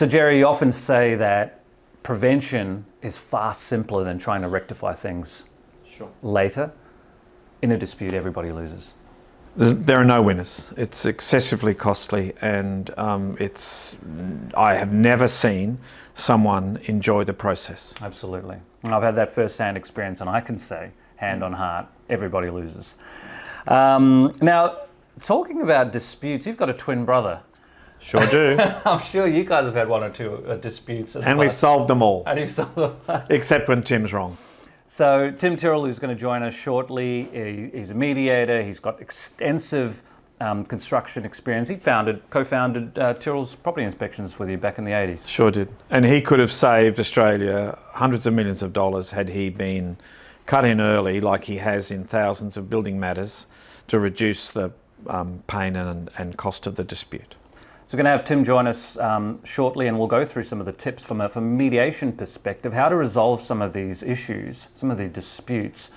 So Jerry, you often say that prevention is far simpler than trying to rectify things later. In a dispute, everybody loses. There are no winners. It's excessively costly, and I have never seen someone enjoy the process. Absolutely. And I've had that first-hand experience, and I can say, hand on heart, everybody loses. Now, talking about disputes, you've got a twin brother. Sure do. I'm sure you guys have had one or two disputes. And we've solved them all. And you've solved them. Except when Tim's wrong. So Tim Tyrrell, who's going to join us shortly, he's a mediator. He's got extensive construction experience. He co-founded Tyrrell's Property Inspections with you back in the 80s. Sure did. And he could have saved Australia hundreds of millions of dollars had he been cut in early, like he has in thousands of building matters, to reduce the pain and cost of the dispute. So we're going to have Tim join us shortly, and we'll go through some of the tips from a mediation perspective, how to resolve some of these issues, some of the disputes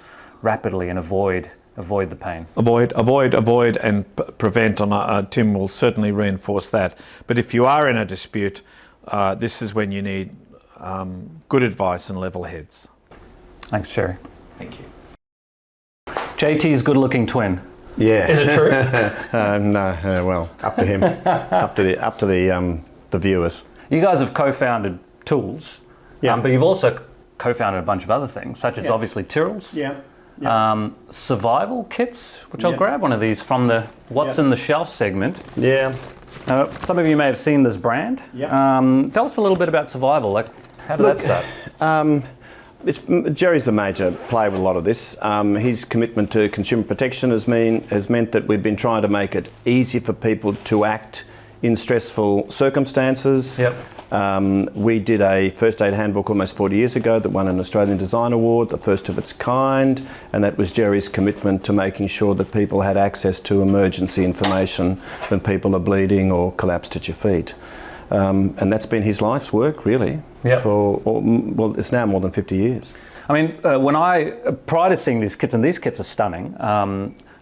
rapidly and avoid the pain. Avoid and prevent, and Tim will certainly reinforce that. But if you are in a dispute, this is when you need good advice and level heads. Thanks, Jerry. Thank you. JT's good-looking twin. Yeah. Is it true? No, well, up to him, up to the viewers. You guys have co-founded Tools, but you've also co-founded a bunch of other things, such as obviously Tyrrell's. Survival kits, which I'll grab one of these from the What's in the Shelf segment. Yeah. Some of you may have seen this brand. Tell us a little bit about Survival. Like, how did that start? Jerry's the major player with a lot of this. His commitment to consumer protection has meant that we've been trying to make it easy for people to act in stressful circumstances. We did a first aid handbook almost 40 years ago that won an Australian Design Award, the first of its kind, and that was Jerry's commitment to making sure that people had access to emergency information when people are bleeding or collapsed at your feet. And that's been his life's work, really, well, it's now more than 50 years. I mean, prior to seeing these kits, and these kits are stunning,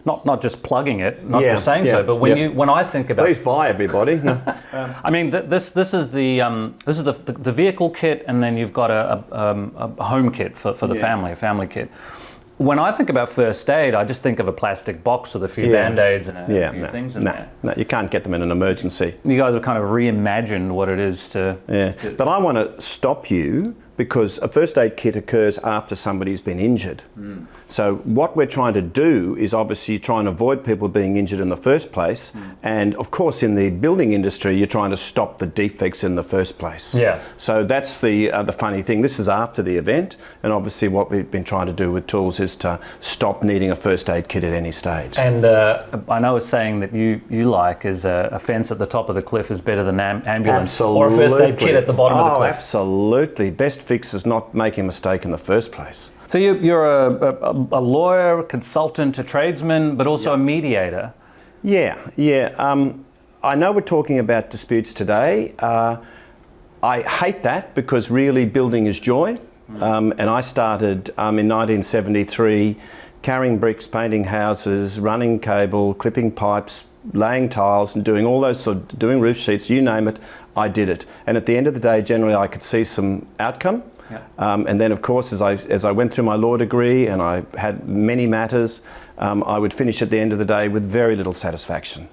not just plugging it, not just saying so, but when I think about... Please buy, everybody. I mean, this is the vehicle kit, and then you've got a home kit for the family, a family kit. When I think about first aid, I just think of a plastic box with a few Band-Aids and a few things in there. No, you can't get them in an emergency. You guys have kind of reimagined what it is to... But I want to stop you because a first aid kit occurs after somebody's been injured. So what we're trying to do is obviously try and avoid people being injured in the first place. And of course, in the building industry, you're trying to stop the defects in the first place. So that's the funny thing. This is after the event. And obviously what we've been trying to do with Tools is to stop needing a first aid kit at any stage. And I know a saying that you like is a fence at the top of the cliff is better than an ambulance. Or a first aid kit at the bottom of the cliff. Absolutely. Best fix is not making a mistake in the first place. So you're a lawyer, a consultant, a tradesman, but also a mediator. I know we're talking about disputes today. I hate that because really building is joy. And I started in 1973 carrying bricks, painting houses, running cable, clipping pipes, laying tiles and doing all those doing roof sheets, you name it, I did it. And at the end of the day, generally I could see some outcome. And then of course, as I went through my law degree and I had many matters, I would finish at the end of the day with very little satisfaction.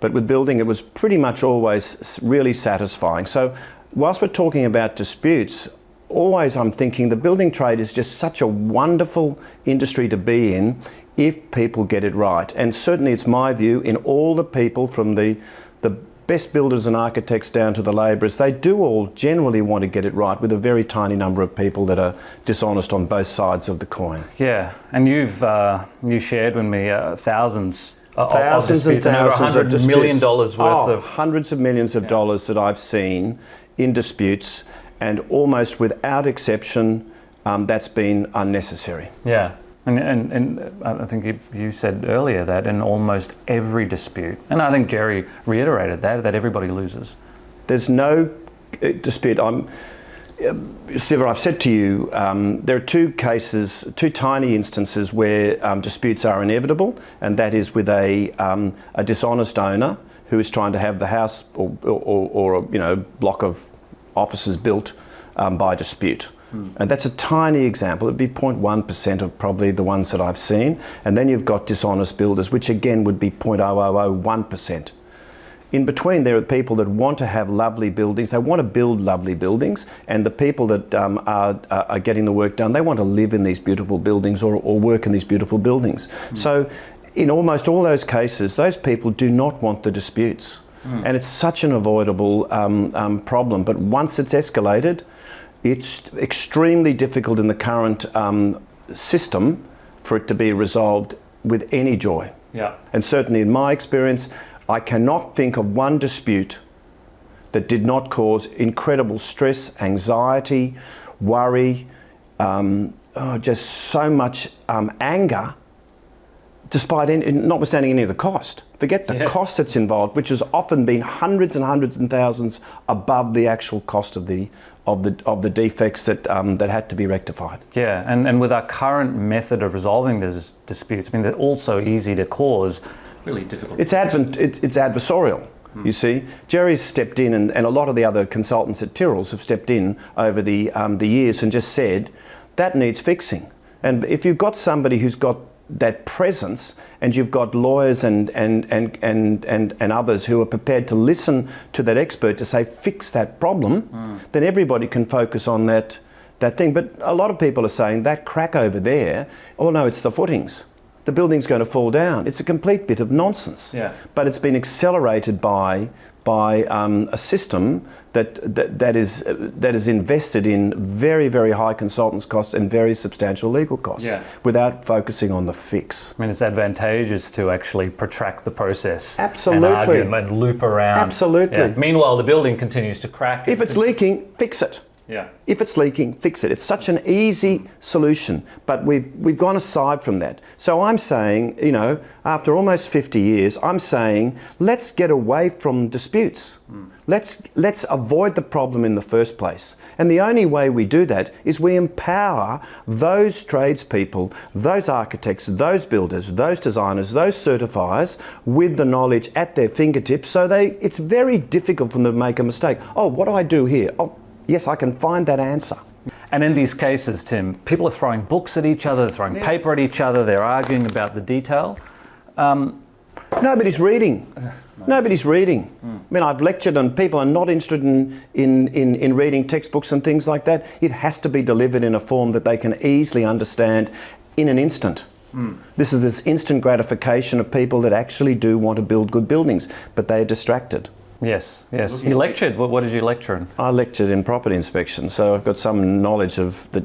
But with building, it was pretty much always really satisfying. So whilst we're talking about disputes, always I'm thinking the building trade is just such a wonderful industry to be in if people get it right. And certainly it's my view in all the people from the best builders and architects down to the labourers, they do all generally want to get it right with a very tiny number of people that are dishonest on both sides of the coin. Yeah, and you shared with me thousands of thousands disputes, and thousands $100 of disputes. million worth of... Hundreds of millions of dollars that I've seen in disputes, and almost without exception, that's been unnecessary. Yeah. And I think you said earlier that in almost every dispute, and I think Jerry reiterated that everybody loses. There's no dispute. Siva, I've said to you, there are two tiny instances where disputes are inevitable, and that is with a dishonest owner who is trying to have the house or block of offices built by dispute. And that's a tiny example. It'd be 0.1% of probably the ones that I've seen. And then you've got dishonest builders, which again would be 0.0001%. In between, there are people that want to have lovely buildings. They want to build lovely buildings, and the people that are getting the work done, they want to live in these beautiful buildings or work in these beautiful buildings. So in almost all those cases, those people do not want the disputes. And it's such an avoidable problem. But once it's escalated, it's extremely difficult in the current system for it to be resolved with any joy. Yeah. And certainly in my experience, I cannot think of one dispute that did not cause incredible stress, anxiety, worry, just so much anger, despite notwithstanding any of the cost. Forget the cost that's involved, which has often been hundreds and hundreds and thousands above the actual cost of the defects that had to be rectified. Yeah, and with our current method of resolving these disputes, I mean, they're also easy to cause. Really difficult. It's adversarial, you see. Jerry's stepped in, and a lot of the other consultants at Tyrrell's have stepped in over the years and just said, that needs fixing. And if you've got somebody who's got that presence, and you've got lawyers and others who are prepared to listen to that expert to say, fix that problem, then everybody can focus on that thing. But a lot of people are saying, that crack over there, oh no, it's the footings. The building's going to fall down. It's a complete bit of nonsense. Yeah. But it's been accelerated by a system that is invested in very, very high consultants costs and very substantial legal costs without focusing on the fix. I mean, it's advantageous to actually protract the process. Absolutely. And argue and loop around. Absolutely. Yeah. Meanwhile, the building continues to crack. If it's leaking, fix it. Yeah. If it's leaking, fix it. It's such an easy solution, but we've gone aside from that. So I'm saying, you know, after almost 50 years, I'm saying, let's get away from disputes. Let's avoid the problem in the first place. And the only way we do that is we empower those tradespeople, those architects, those builders, those designers, those certifiers with the knowledge at their fingertips, so it's very difficult for them to make a mistake. Oh, what do I do here? Oh, yes, I can find that answer. And in these cases, Tim, people are throwing books at each other, they're throwing paper at each other, they're arguing about the detail. Nobody's reading. Nobody's reading. I mean, I've lectured and people are not interested in reading textbooks and things like that. It has to be delivered in a form that they can easily understand in an instant. This is this instant gratification of people that actually do want to build good buildings, but they're distracted. Yes, yes. You lectured. What did you lecture in? I lectured in property inspection, so I've got some knowledge of the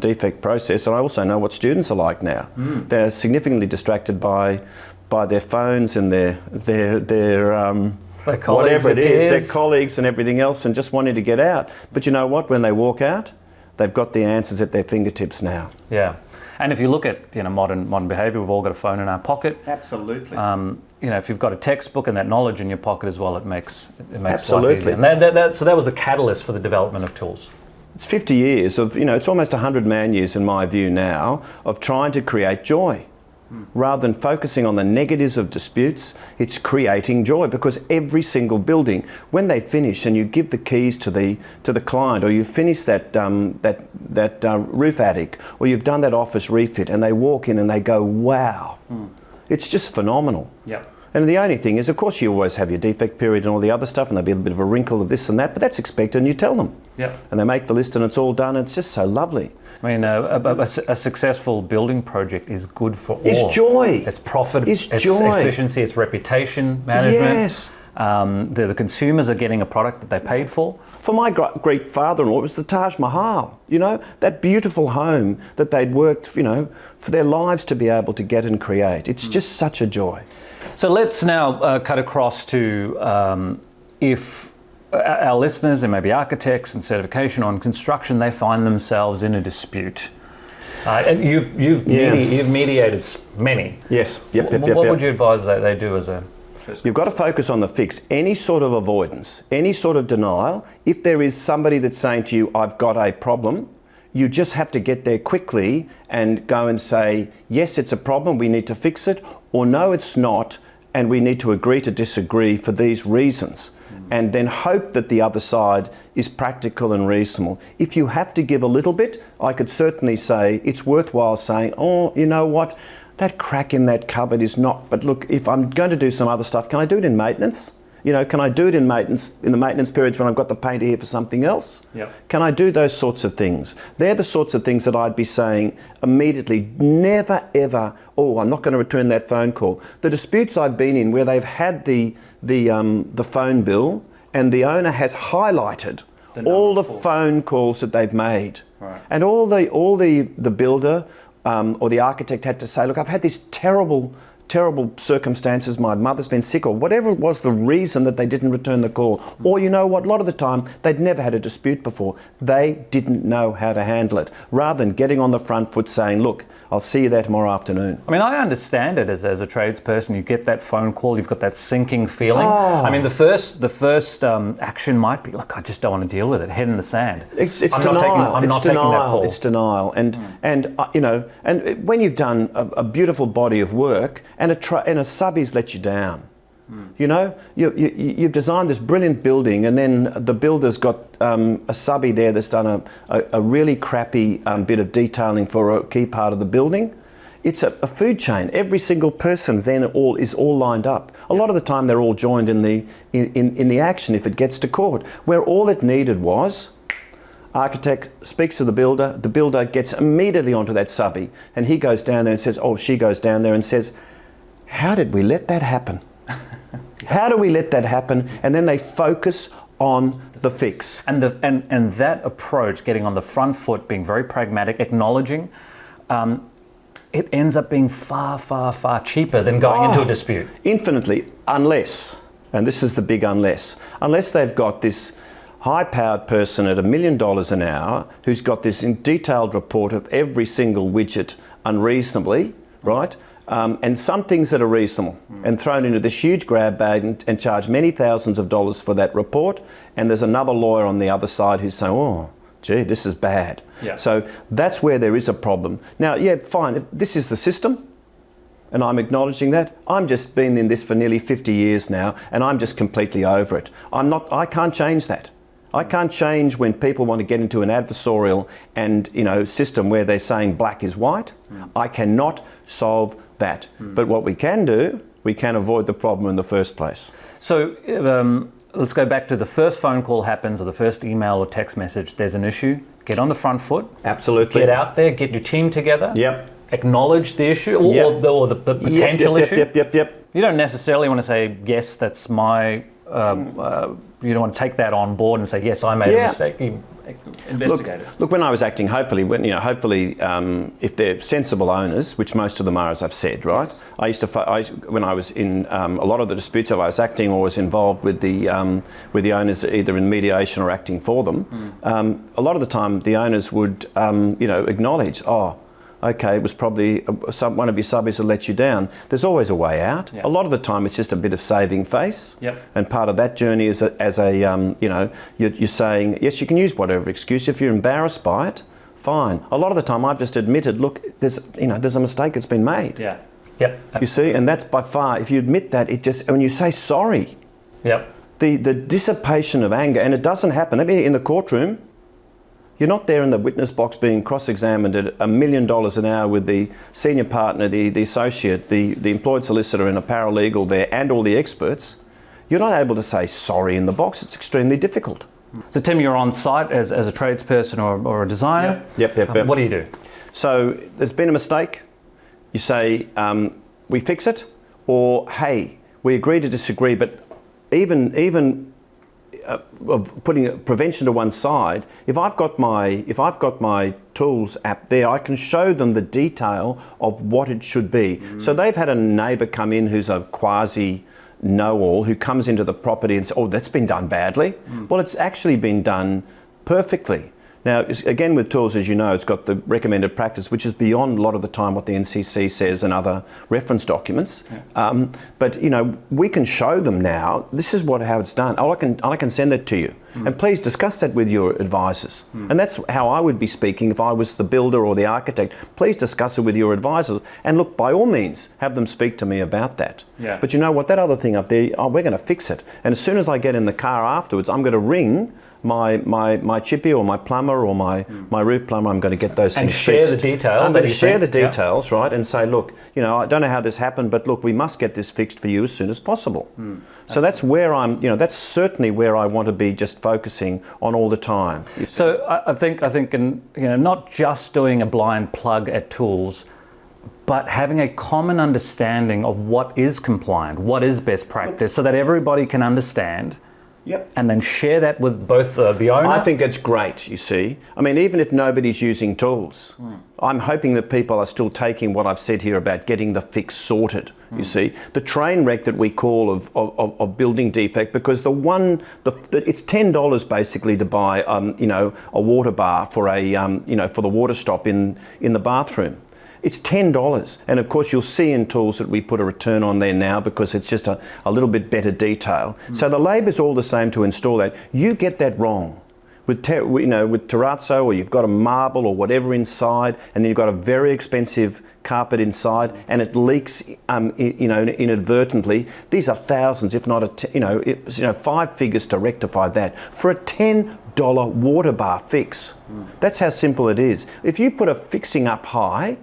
defect process, and I also know what students are like now. They're significantly distracted by their phones and their whatever it is, their colleagues and everything else, and just wanting to get out. But you know what? When they walk out, they've got the answers at their fingertips now. Yeah. And if you look at modern behaviour, we've all got a phone in our pocket. Absolutely. If you've got a textbook and that knowledge in your pocket as well, it makes Absolutely. life easier. And so that was the catalyst for the development of tools. It's 50 years of, it's almost 100 man years in my view now of trying to create joy. Rather than focusing on the negatives of disputes, it's creating joy, because every single building, when they finish and you give the keys to the client, or you finish that roof attic, or you've done that office refit, and they walk in and they go, wow, it's just phenomenal. Yep. And the only thing is, of course, you always have your defect period and all the other stuff, and there'll be a bit of a wrinkle of this and that, but that's expected, and you tell them. Yep. And they make the list and it's all done, and it's just so lovely. I mean, a successful building project is good for all. It's joy. It's profit. It's joy. Joy. Efficiency. It's reputation management. Yes. The consumers are getting a product that they paid for. For my great father-in-law, it was the Taj Mahal. That beautiful home that they'd worked, for their lives to be able to get and create. It's just such a joy. So let's now cut across to if our listeners, and maybe architects and certification on construction, they find themselves in a dispute. And you've mediated many. Yes. What would you advise that they do as a first? You've got to focus on the fix. Any sort of avoidance, any sort of denial, if there is somebody that's saying to you, I've got a problem, you just have to get there quickly and go and say, yes, it's a problem, we need to fix it, or no, it's not, and we need to agree to disagree for these reasons. and then hope that the other side is practical and reasonable. If you have to give a little bit, I could certainly say it's worthwhile saying, oh, you know what, that crack in that cupboard is not, but look, if I'm going to do some other stuff, can I do it in maintenance? You know, can I do it in maintenance, in the maintenance periods when I've got the painter here for something else? Yep. Can I do those sorts of things? They're the sorts of things that I'd be saying immediately, never ever, oh, I'm not going to return that phone call. The disputes I've been in where they've had the phone bill and the owner has highlighted all the phone calls that they've made. Right. And all the builder or the architect had to say, look, I've had these terrible circumstances, my mother's been sick, or whatever was the reason that they didn't return the call. Or you know what, a lot of the time they'd never had a dispute before. They didn't know how to handle it. Rather than getting on the front foot saying, look, I'll see you there tomorrow afternoon. I mean, I understand it as a tradesperson. You get that phone call, you've got that sinking feeling. I mean, the first action might be, look, I just don't want to deal with it. Head in the sand. It's I'm denial. not taking that call. It's denial. And you know, and when you've done a beautiful body of work and a subbie's let you down. You know, you've designed this brilliant building and then the builder's got a subbie there that's done a really crappy bit of detailing for a key part of the building. It's a food chain. Every single person then is all lined up. A lot of the time they're all joined in the action if it gets to court, where all it needed was architect speaks to the builder gets immediately onto that subbie, and he goes down there and says, oh, she goes down there and says, how did we let that happen? How do we let that happen? And then they focus on the fix. And that approach, getting on the front foot, being very pragmatic, acknowledging, it ends up being far, far, far cheaper than going into a dispute. Infinitely, unless, and this is the big unless they've got this high-powered person at $1 million an hour who's got this detailed report of every single widget unreasonably, right? And some things that are reasonable and thrown into this huge grab bag and charge many thousands of dollars for that report. And there's another lawyer on the other side who's saying, oh, gee, this is bad. Yeah. So that's where there is a problem. Now, yeah, fine, if this is the system and I'm acknowledging that. I'm just been in this for nearly 50 years now and I'm just completely over it. I can't change that. I can't change when people want to get into an adversarial and system where they're saying black is white. I cannot solve that. But what we can do, we can avoid the problem in the first place. So let's go back to the first phone call happens or the first email or text message, there's an issue, get on the front foot. Absolutely. Get out there, get your team together. Yep. Acknowledge the issue or the potential issue. Yep. You don't necessarily want to say, yes, that's my, you don't want to take that on board and say, yes, I made a mistake. You investigate it. Look, when I was acting, hopefully, if they're sensible owners, which most of them are, as I've said, right? I used to, when I was in a lot of the disputes, I was acting or was involved with the owners, either in mediation or acting for them. A lot of the time, the owners would, acknowledge, oh, okay, it was probably one of your subbies that let you down. There's always a way out. Yep. A lot of the time, it's just a bit of saving face. Yep. And part of that journey is you're saying, yes, you can use whatever excuse. If you're embarrassed by it, fine. A lot of the time, I've just admitted, look, there's a mistake that's been made. Yeah. Yep. You see, and that's by far, if you admit that, when you say sorry, yep. The dissipation of anger, and it doesn't happen. I mean, in the courtroom, you're not there in the witness box being cross-examined at $1 million an hour with the senior partner, the associate, the employed solicitor and a paralegal there and all the experts. You're not able to say sorry in the box. It's extremely difficult. So Tim, you're on site as a tradesperson or a designer. Yep. What do you do? So there's been a mistake. You say, we fix it, or hey, we agree to disagree, but even of putting prevention to one side, if I've got my tools app there, I can show them the detail of what it should be. So they've had a neighbour come in who's a quasi know-all who comes into the property and says, oh, that's been done badly. Well, it's actually been done perfectly. Now, again, with tools, as you know, it's got the recommended practice, which is beyond a lot of the time what the NCC says and other reference documents. Yeah. But you know, we can show them now. This is how it's done. Oh, I can send that to you, and please discuss that with your advisors. And that's how I would be speaking if I was the builder or the architect. Please discuss it with your advisors, and look, by all means, have them speak to me about that. Yeah. But you know what? That other thing up there, we're going to fix it. And as soon as I get in the car afterwards, I'm going to ring my chippy or my plumber or my roof plumber. I'm going to get those things fixed. And share the detail. I'm going to share the details, right, and say, look, you know, I don't know how this happened, but look, we must get this fixed for you as soon as possible. So that's where that's certainly where I want to be, just focusing on all the time. So I think in, not just doing a blind plug at tools, but having a common understanding of what is compliant, what is best practice, so that everybody can understand. Yep. And then share that with both the owner. I think that's great, you see. I mean, even if nobody's using tools, I'm hoping that people are still taking what I've said here about getting the fix sorted, you see. The train wreck that we call of building defect, because it's $10 basically to buy, a water bar for for the water stop in the bathroom. It's $10. And of course, you'll see in tools that we put a return on there now because it's just a little bit better detail. So the labour's all the same to install that. You get that wrong. With terrazzo, or you've got a marble or whatever inside, and then you've got a very expensive carpet inside, and it leaks, inadvertently. These are thousands, if not 5 figures to rectify that for a $10 water bar fix. That's how simple it is. If you put a fixing up high,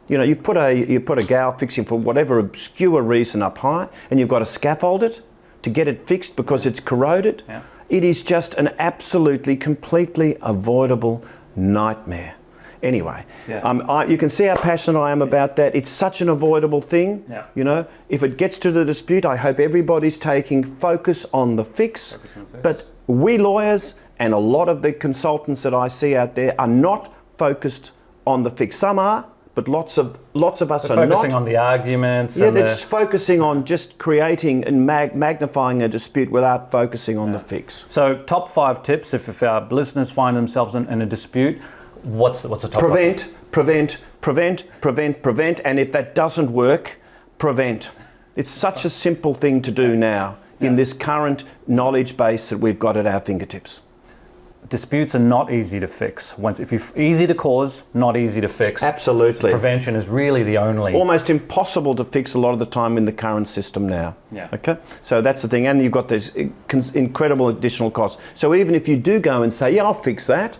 you put a gale fixing for whatever obscure reason up high, and you've got to scaffold it to get it fixed because it's corroded. Yeah. It is just an absolutely, completely avoidable nightmare. Anyway, you can see how passionate I am about that. It's such an avoidable thing. Yeah. If it gets to the dispute, I hope everybody's taking focus on the fix. But we lawyers and a lot of the consultants that I see out there are not focused on the fix. Some are, but lots of us are not. Focusing on the arguments. Yeah, they're just focusing on just creating and magnifying a dispute without focusing on the fix. So top 5 tips if our listeners find themselves in a dispute, what's the top 5? Prevent. And if that doesn't work, prevent. It's such a simple thing to do now in this current knowledge base that we've got at our fingertips. Disputes are not easy to fix. Easy to cause, not easy to fix. Absolutely. So prevention is really the only. Almost impossible to fix a lot of the time in the current system now. Yeah. Okay. So that's the thing, and you've got these incredible additional costs. So even if you do go and say, I'll fix that.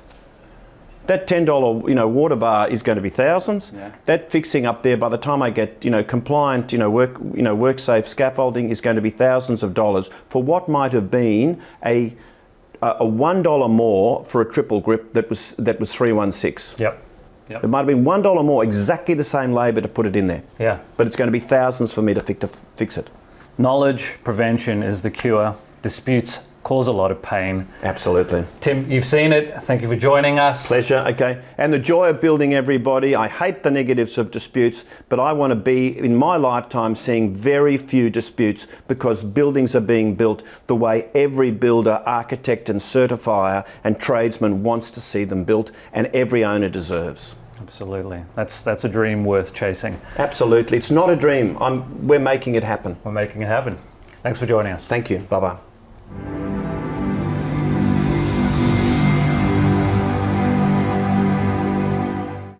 That $10 water bar is going to be thousands. Yeah. That fixing up there, by the time I get compliant work safe scaffolding, is going to be thousands of dollars for what might have been a $1 more for a triple grip that was 316. Yep. It might have been $1 more, exactly the same labour to put it in there. Yeah. But it's going to be thousands for me to fix it. Knowledge, prevention is the cure. Disputes cause a lot of pain. Absolutely. Tim, you've seen it. Thank you for joining us. Pleasure. Okay. And the joy of building, everybody. I hate the negatives of disputes, but I want to be, in my lifetime, seeing very few disputes because buildings are being built the way every builder, architect and certifier and tradesman wants to see them built, and every owner deserves. Absolutely. That's a dream worth chasing. Absolutely. It's not a dream. We're making it happen. We're making it happen. Thanks for joining us. Thank you. Bye-bye.